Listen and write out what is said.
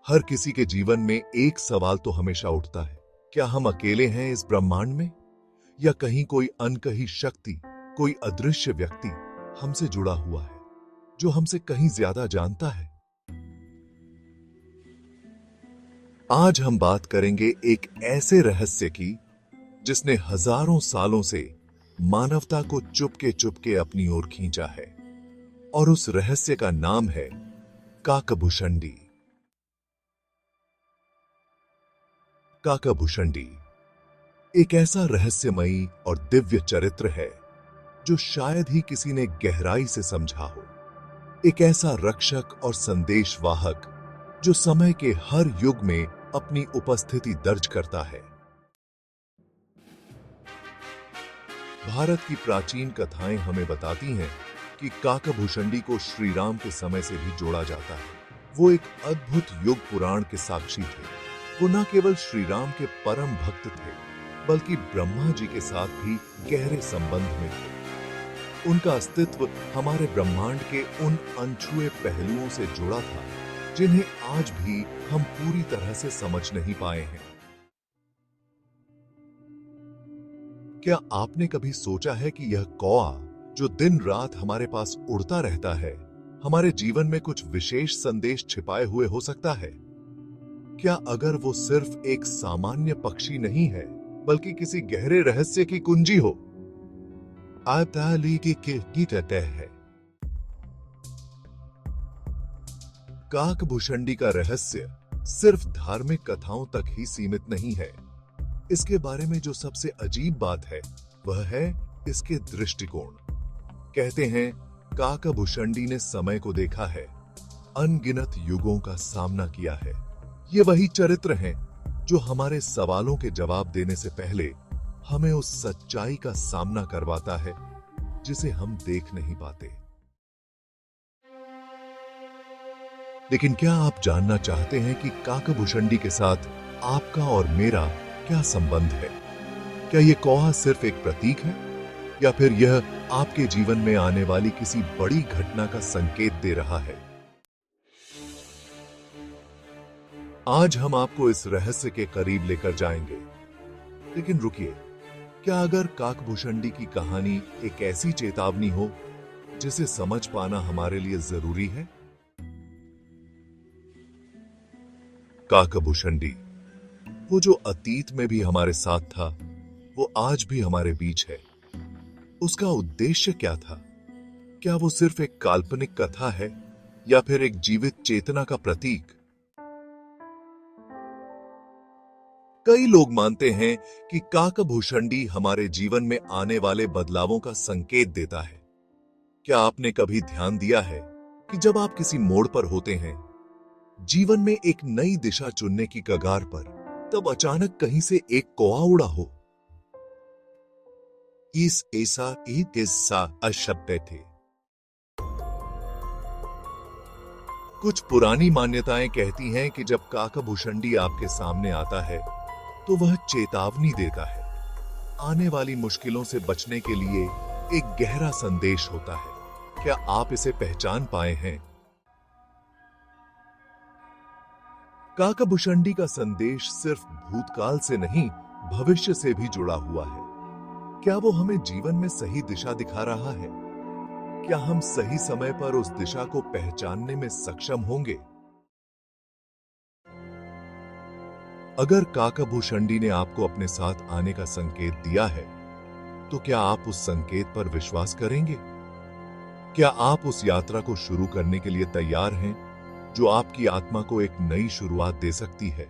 हर किसी के जीवन में एक सवाल तो हमेशा उठता है, क्या हम अकेले हैं इस ब्रह्मांड में, या कहीं कोई अनकही शक्ति, कोई अदृश्य व्यक्ति हमसे जुड़ा हुआ है, जो हमसे कहीं ज्यादा जानता है। आज हम बात करेंगे एक ऐसे रहस्य की जिसने हजारों सालों से मानवता को चुपके चुपके अपनी ओर खींचा है, और उस रहस्य का नाम है काकभुशंडी। काकभुशंडी एक ऐसा रहस्यमयी और दिव्य चरित्र है जो शायद ही किसी ने गहराई से समझा हो। एक ऐसा रक्षक और संदेशवाहक जो समय के हर युग में अपनी उपस्थिति दर्ज करता है। भारत की प्राचीन कथाएं हमें बताती हैं कि काकभुशंडी को श्री राम के समय से भी जोड़ा जाता है। वो एक अद्भुत युग पुराण के साक्षी थे। वो न केवल श्री राम के परम भक्त थे, बल्कि ब्रह्मा जी के साथ भी गहरे संबंध में थे। उनका अस्तित्व हमारे ब्रह्मांड के उन अनछुए पहलुओं से जुड़ा था जिन्हें आज भी हम पूरी तरह से समझ नहीं पाए हैं। क्या आपने कभी सोचा है कि यह कौआ जो दिन रात हमारे पास उड़ता रहता है, हमारे जीवन में कुछ विशेष संदेश छिपाए हुए हो सकता है? क्या अगर वो सिर्फ एक सामान्य पक्षी नहीं है, बल्कि किसी गहरे रहस्य की कुंजी हो? है काकभुशंडी का रहस्य सिर्फ धार्मिक कथाओं तक ही सीमित नहीं है। इसके बारे में जो सबसे अजीब बात है वह है इसके दृष्टिकोण। कहते हैं काकभुशंडी ने समय को देखा है, अनगिनत युगों का सामना किया है। ये वही चरित्र हैं जो हमारे सवालों के जवाब देने से पहले हमें उस सच्चाई का सामना करवाता है जिसे हम देख नहीं पाते। लेकिन क्या आप जानना चाहते हैं कि काकभुशंडी के साथ आपका और मेरा क्या संबंध है? क्या यह कौआ सिर्फ एक प्रतीक है, या फिर यह आपके जीवन में आने वाली किसी बड़ी घटना का संकेत दे रहा है? आज हम आपको इस रहस्य के करीब लेकर जाएंगे। लेकिन रुकिए, क्या अगर काकभुशंडी की कहानी एक ऐसी चेतावनी हो जिसे समझ पाना हमारे लिए जरूरी है? काकभुशंडी, वो जो अतीत में भी हमारे साथ था, वो आज भी हमारे बीच है। उसका उद्देश्य क्या था? क्या वो सिर्फ एक काल्पनिक कथा है, या फिर एक जीवित चेतना का प्रतीक? कई लोग मानते हैं कि काकभुशंडी हमारे जीवन में आने वाले बदलावों का संकेत देता है। क्या आपने कभी ध्यान दिया है कि जब आप किसी मोड़ पर होते हैं, जीवन में एक नई दिशा चुनने की कगार पर, तब अचानक कहीं से एक कौआ उड़ा हो? इस ऐसा किस्सा अशब्द थे। कुछ पुरानी मान्यताएं कहती हैं कि जब काकभुशंडी आपके सामने आता है तो वह चेतावनी देता है। आने वाली मुश्किलों से बचने के लिए एक गहरा संदेश होता है। क्या आप इसे पहचान पाए हैं? काकभुशंडी का संदेश सिर्फ भूतकाल से नहीं, भविष्य से भी जुड़ा हुआ है। क्या वो हमें जीवन में सही दिशा दिखा रहा है? क्या हम सही समय पर उस दिशा को पहचानने में सक्षम होंगे? अगर काकभुशंडी ने आपको अपने साथ आने का संकेत दिया है, तो क्या आप उस संकेत पर विश्वास करेंगे? क्या आप उस यात्रा को शुरू करने के लिए तैयार हैं, जो आपकी आत्मा को एक नई शुरुआत दे सकती है?